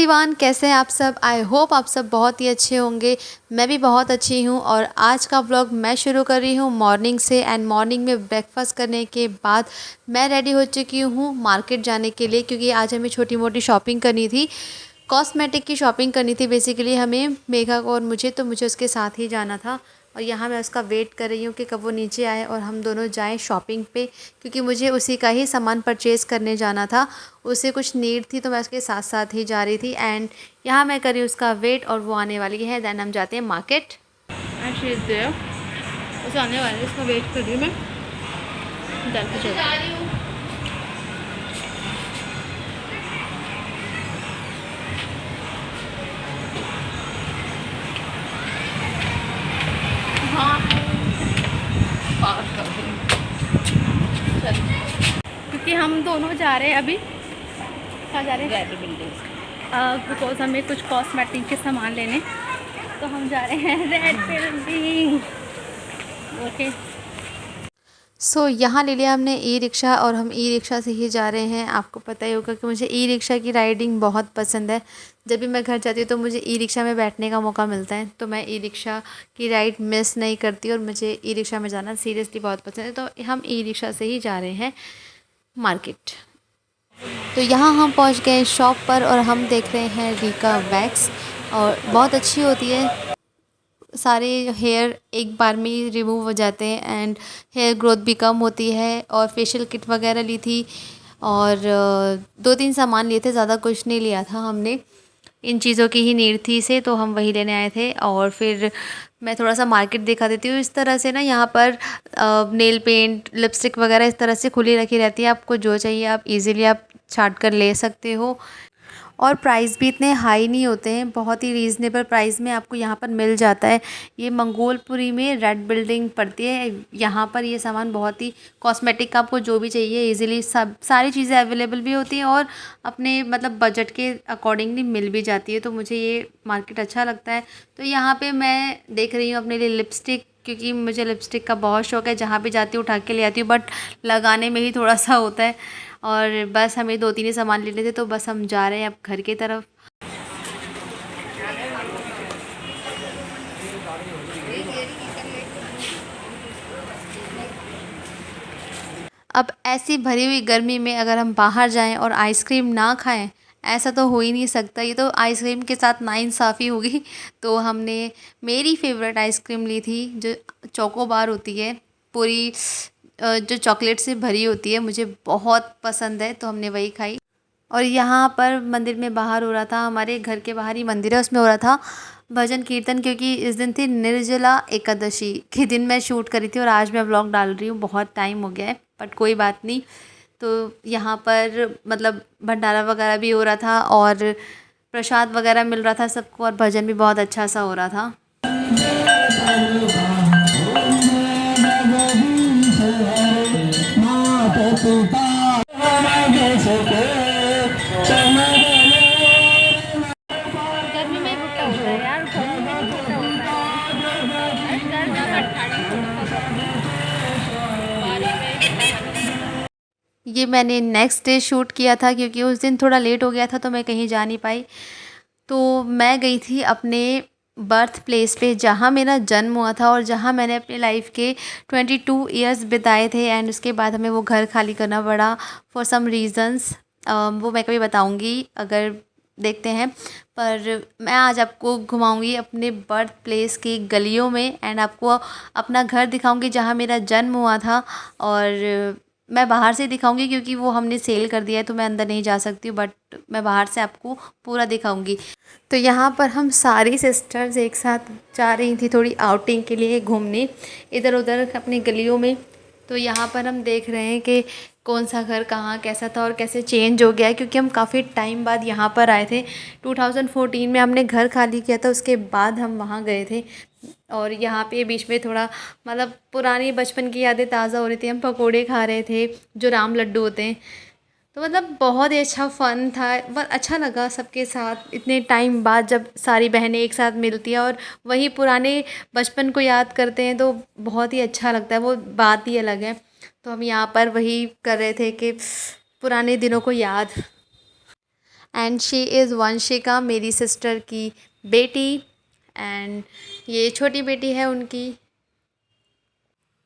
Everyone, कैसे हैं आप सब। आई होप आप सब बहुत ही अच्छे होंगे। मैं भी बहुत अच्छी हूँ और आज का व्लॉग मैं शुरू कर रही हूँ मॉर्निंग से। एंड मॉर्निंग में ब्रेकफास्ट करने के बाद मैं रेडी हो चुकी हूँ मार्केट जाने के लिए, क्योंकि आज हमें छोटी मोटी शॉपिंग करनी थी। कॉस्मेटिक की शॉपिंग करनी थी बेसिकली हमें, मेघा को और मुझे, तो मुझे उसके साथ ही जाना था। और यहाँ मैं उसका वेट कर रही हूँ कि कब वो नीचे आए और हम दोनों जाएं शॉपिंग पे, क्योंकि मुझे उसी का ही सामान परचेज़ करने जाना था। उसे कुछ नीड थी तो मैं उसके साथ साथ ही जा रही थी। एंड यहाँ मैं कर रही हूँ उसका वेट और वो आने वाली है, देन हम जाते हैं market. And she is there, उसे आने वाले है, उसका वेट कर रही हूँ मैं। जा रही हूँ। हाँ क्योंकि हम दोनों जा रहे हैं अभी। कहाँ जा रहे हैं? Red building. बिकॉज हमें कुछ कॉस्मेटिक के सामान लेने, तो हम जा रहे हैं रेड बिल्डिंग। ओके। सो यहाँ ले लिया हमने ई रिक्शा और हम ई रिक्शा से ही जा रहे हैं। आपको पता ही होगा कि मुझे ई रिक्शा की राइडिंग बहुत पसंद है। जब भी मैं घर जाती हूँ तो मुझे ई रिक्शा में बैठने का मौका मिलता है, तो मैं ई रिक्शा की राइड मिस नहीं करती और मुझे ई रिक्शा में जाना सीरियसली बहुत पसंद है। तो हम ई रिक्शा से ही जा रहे हैं मार्केट। तो यहाँ हम पहुँच गए शॉप पर और हम देख रहे हैं रीका वैक्स, और बहुत अच्छी होती है। सारे हेयर एक बार में ही रिमूव हो जाते हैं एंड हेयर ग्रोथ भी कम होती है। और फेशियल किट वगैरह ली थी और 2-3 सामान लिए थे, ज़्यादा कुछ नहीं लिया था हमने। इन चीज़ों की ही नीड थी से, तो हम वही लेने आए थे। और फिर मैं थोड़ा सा मार्केट दिखा देती हूँ। इस तरह से ना यहाँ पर नेल पेंट, लिपस्टिक वगैरह इस तरह से खुली रखी रहती है। आपको जो चाहिए आप इजीली आप छाट कर ले सकते हो। और प्राइस भी इतने हाई नहीं होते हैं, बहुत ही रीज़नेबल प्राइस में आपको यहाँ पर मिल जाता है। ये मंगोलपुरी में रेड बिल्डिंग पड़ती है। यहाँ पर ये सामान बहुत ही कॉस्मेटिक का आपको जो भी चाहिए इजीली सब सारी चीज़ें अवेलेबल भी होती हैं और अपने मतलब बजट के अकॉर्डिंगली मिल भी जाती है। तो मुझे ये मार्केट अच्छा लगता है। तो यहाँ पे मैं देख रही हूँ अपने लिए लिपस्टिक, क्योंकि मुझे लिपस्टिक का बहुत शौक है। जहाँ भी जाती हूँ उठा के ले आती हूँ, बट लगाने में ही थोड़ा सा होता है। और बस हमें 2-3 ही सामान लेने थे, तो बस हम जा रहे हैं अब घर की तरफ। अब ऐसी भरी हुई गर्मी में अगर हम बाहर जाएं और आइसक्रीम ना खाएं, ऐसा तो हो ही नहीं सकता। ये तो आइसक्रीम के साथ नाइंसाफ़ी होगी। तो हमने मेरी फेवरेट आइसक्रीम ली थी, जो चोको बार होती है, पूरी जो चॉकलेट से भरी होती है, मुझे बहुत पसंद है, तो हमने वही खाई। और यहाँ पर मंदिर में बाहर हो रहा था, हमारे घर के बाहर ही मंदिर है, उसमें हो रहा था भजन कीर्तन, क्योंकि इस दिन थी निर्जला एकादशी के दिन मैं शूट करी थी और आज मैं व्लॉग डाल रही हूँ। बहुत टाइम हो गया है बट कोई बात नहीं। तो यहाँ पर मतलब भंडारा वगैरह भी हो रहा था और प्रसाद वगैरह मिल रहा था सबको, और भजन भी बहुत अच्छा सा हो रहा था। गर्मी में भुट्टा होता है यार, गर्मी में भुट्टा होता है। ये मैंने नेक्स्ट डे शूट किया था, क्योंकि उस दिन थोड़ा लेट हो गया था तो मैं कहीं जा नहीं पाई। तो मैं गई थी अपने बर्थ प्लेस पे, जहाँ मेरा जन्म हुआ था और जहाँ मैंने अपने लाइफ के 22 ईयर्स बिताए थे। एंड उसके बाद हमें वो घर खाली करना पड़ा फॉर सम रीज़न्स। वो मैं कभी बताऊँगी अगर देखते हैं। पर मैं आज आपको घुमाऊँगी अपने बर्थ प्लेस की गलियों में एंड आपको अपना घर दिखाऊँगी जहाँ मेरा जन्म हुआ था। और मैं बाहर से दिखाऊंगी क्योंकि वो हमने सेल कर दिया है, तो मैं अंदर नहीं जा सकती हूँ, बट मैं बाहर से आपको पूरा दिखाऊंगी। तो यहाँ पर हम सारी सिस्टर्स एक साथ जा रही थी थोड़ी आउटिंग के लिए घूमने इधर उधर अपनी गलियों में। तो यहाँ पर हम देख रहे हैं कि कौन सा घर कहाँ कैसा था और कैसे चेंज हो गया है, क्योंकि हम काफ़ी टाइम बाद यहाँ पर आए थे। 2014 में हमने घर खाली किया था, उसके बाद हम वहाँ गए थे। और यहाँ पे बीच में थोड़ा मतलब पुरानी बचपन की यादें ताज़ा हो रही थी। हम पकोड़े खा रहे थे जो राम लड्डू होते हैं। तो मतलब बहुत ही अच्छा फ़न था, बहुत अच्छा लगा सबके साथ इतने टाइम बाद जब सारी बहनें एक साथ मिलती हैं और वही पुराने बचपन को याद करते हैं, तो बहुत ही अच्छा लगता है, वो बात ही अलग है। तो हम यहाँ पर वही कर रहे थे कि पुराने दिनों को याद। एंड शी इज़ वंशिका, मेरी सिस्टर की बेटी। एंड ये छोटी बेटी है उनकी।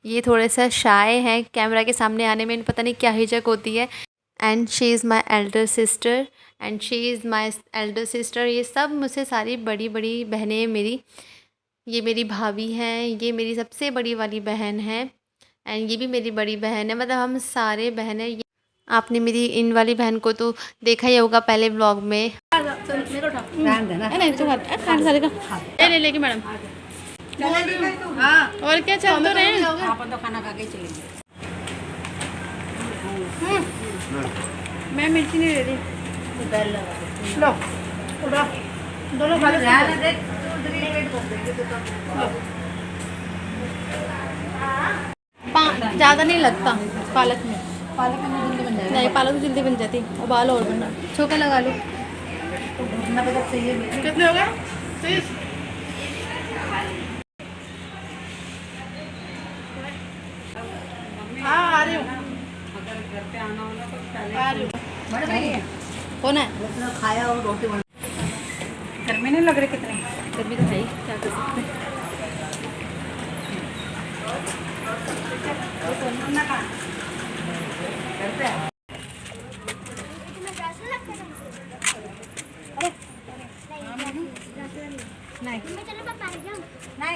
ये थोड़े सा शाय हैं कैमरा के सामने आने में, पता नहीं क्या हिचक होती है। And she is my elder sister, and she is my elder sister. ये सब मुझसे सारी बड़ी बड़ी बहनें हैं मेरी। ये मेरी भाभी हैं, ये मेरी सबसे बड़ी वाली बहन है, एंड ये भी मेरी बड़ी बहन है। मतलब हम सारे बहन हैं। आपने मेरी इन वाली बहन को तो देखा ही होगा पहले व्लॉग में। नहीं तो खाने सारे का ले लेके मैडम। और क्या चल तो रहे हैं, तो खाना खा के चलेंगे। मैं मिर्ची नहीं ले रही। लो दोनों खा ले। ज़्यादा नहीं लगता पालक में। पालक में जल्दी बन जाएगा। नहीं, पालक तो जल्दी बन जाती, उबालो और बनना। छोका लगा लो। कितना बजे चाहिए? कितने हो गए? 30। हाँ आ रही हूँ, आ रही हूँ। बड़े भाई कौन है? जितना खाया और रोटी बन। गर्मी नहीं लग रही कितनी? गर्मी तो है ही, क्या कर सकते हैं।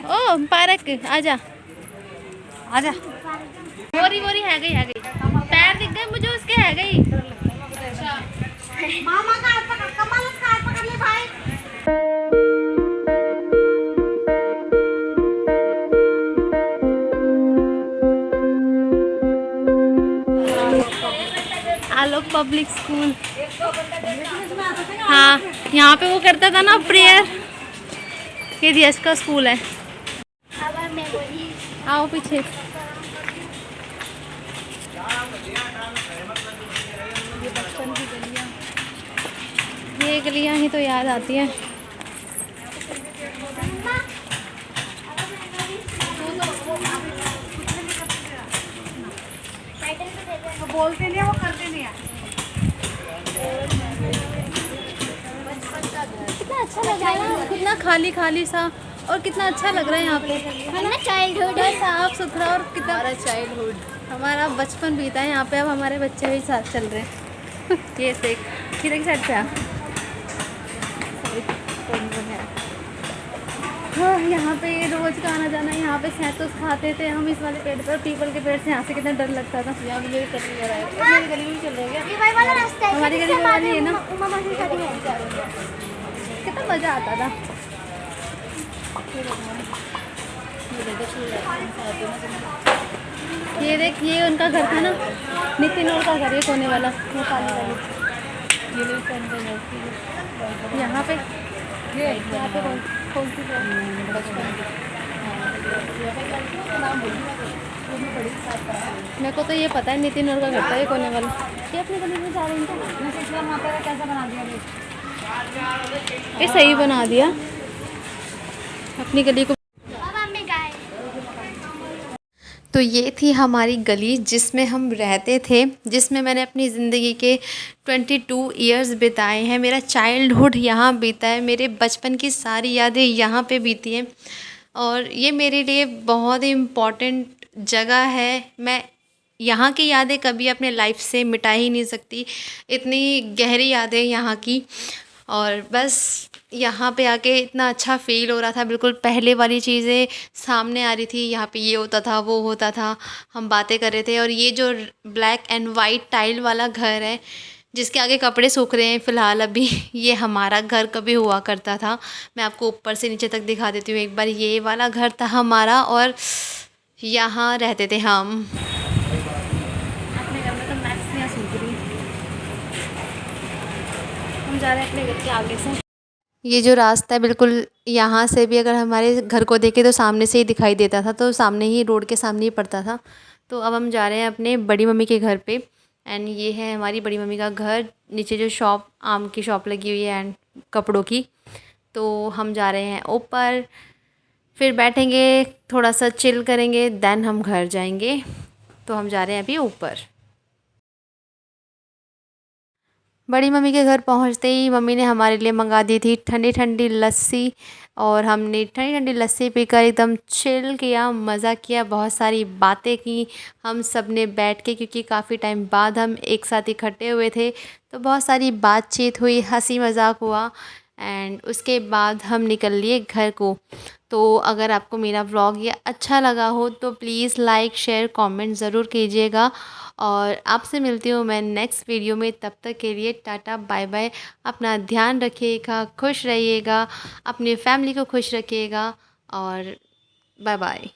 ओ पार्क आजा आजा। मोरी मोरी है गई पैर दिख गए मुझे उसके, है गई। मामा का हाथ पकड़, कमल का हाथ पकड़ ले भाई। आलोक पब्लिक स्कूल। हाँ, यहाँ पे वो करता था ना प्रेयर। ये यश का स्कूल है। आओ पीछे। ये बचपन की गलियाँ, ये गलियाँ ही तो याद आती हैं। बोलते नहीं है, वो करते नहीं है। कितना अच्छा लग रहा है, कितना खाली खाली सा, और कितना अच्छा लग रहा है यहाँ पे, है ना। चाइल्डहुड साफ सुथरा, और कितना हमारा चाइल्डहुड, हमारा बचपन बीता है यहाँ पे। अब हमारे बच्चे भी साथ चल रहे हैं। ये देख, किधर की साइड पे आ। हाँ, यहाँ पे रोज का आना जाना। यहाँ पे सैतूस खाते थे हम इस वाले पेड़ पर, पीपल के पेड़ से। यहाँ से कितना डर लगता था। यहाँ मेरी कटनी हो रहा है, मेरी गली में चल रही है। हमारी गली में वाली है ना, कितना मज़ा आता था। ये देख, ये उनका घर था ना, नितिन और का घर, ये कोने वाला, वो काली वाली। यहाँ पे कौन सी मेरे को तो ये पता है, नितिन और का घर था ये कोने वाला। ये अपनी गली में जा रही है, माता ने कैसा बना दिया? ये सही बना दिया अपनी गली को। तो ये थी हमारी गली जिसमें हम रहते थे, जिसमें मैंने अपनी ज़िंदगी के 22 इयर्स बिताए हैं। मेरा चाइल्डहुड यहाँ बीता है, मेरे बचपन की सारी यादें यहाँ पे बीती हैं, और ये मेरे लिए बहुत ही इम्पॉर्टेंट जगह है। मैं यहाँ की यादें कभी अपने लाइफ से मिटा ही नहीं सकती, इतनी गहरी यादें यहाँ की। और बस यहाँ पे आके इतना अच्छा फ़ील हो रहा था, बिल्कुल पहले वाली चीज़ें सामने आ रही थी। यहाँ पे ये होता था, वो होता था, हम बातें कर रहे थे। और ये जो ब्लैक एंड वाइट टाइल वाला घर है जिसके आगे कपड़े सूख रहे हैं फ़िलहाल अभी, ये हमारा घर कभी हुआ करता था। मैं आपको ऊपर से नीचे तक दिखा देती हूँ एक बार। ये वाला घर था हमारा, और यहाँ रहते थे हम। अपने घर में तो मैक्स नहीं सूख रही। हम जा रहे हैं अपने घर के आगे से। ये जो रास्ता है बिल्कुल यहाँ से भी अगर हमारे घर को देखे तो सामने से ही दिखाई देता था, तो सामने ही, रोड के सामने ही पड़ता था। तो अब हम जा रहे हैं अपने बड़ी मम्मी के घर पे। एंड ये है हमारी बड़ी मम्मी का घर। नीचे जो शॉप, आम की शॉप लगी हुई है एंड कपड़ों की। तो हम जा रहे हैं ऊपर, फिर बैठेंगे, थोड़ा सा चिल करेंगे, देन हम घर जाएंगे। तो हम जा रहे हैं अभी ऊपर। बड़ी मम्मी के घर पहुंचते ही मम्मी ने हमारे लिए मंगा दी थी ठंडी ठंडी लस्सी, और हमने ठंडी ठंडी लस्सी पीकर एकदम चिल किया, मज़ा किया, बहुत सारी बातें की हम सब ने बैठ के, क्योंकि काफ़ी टाइम बाद हम एक साथ इकट्ठे हुए थे, तो बहुत सारी बातचीत हुई, हंसी मज़ाक हुआ। एंड उसके बाद हम निकल लिए घर को। तो अगर आपको मेरा व्लॉग ये अच्छा लगा हो तो प्लीज़ लाइक शेयर कमेंट ज़रूर कीजिएगा, और आपसे मिलती हूँ मैं नेक्स्ट वीडियो में। तब तक के लिए टाटा बाय बाय। अपना ध्यान रखिएगा, खुश रहिएगा, अपनी फैमिली को खुश रखिएगा, और बाय बाय।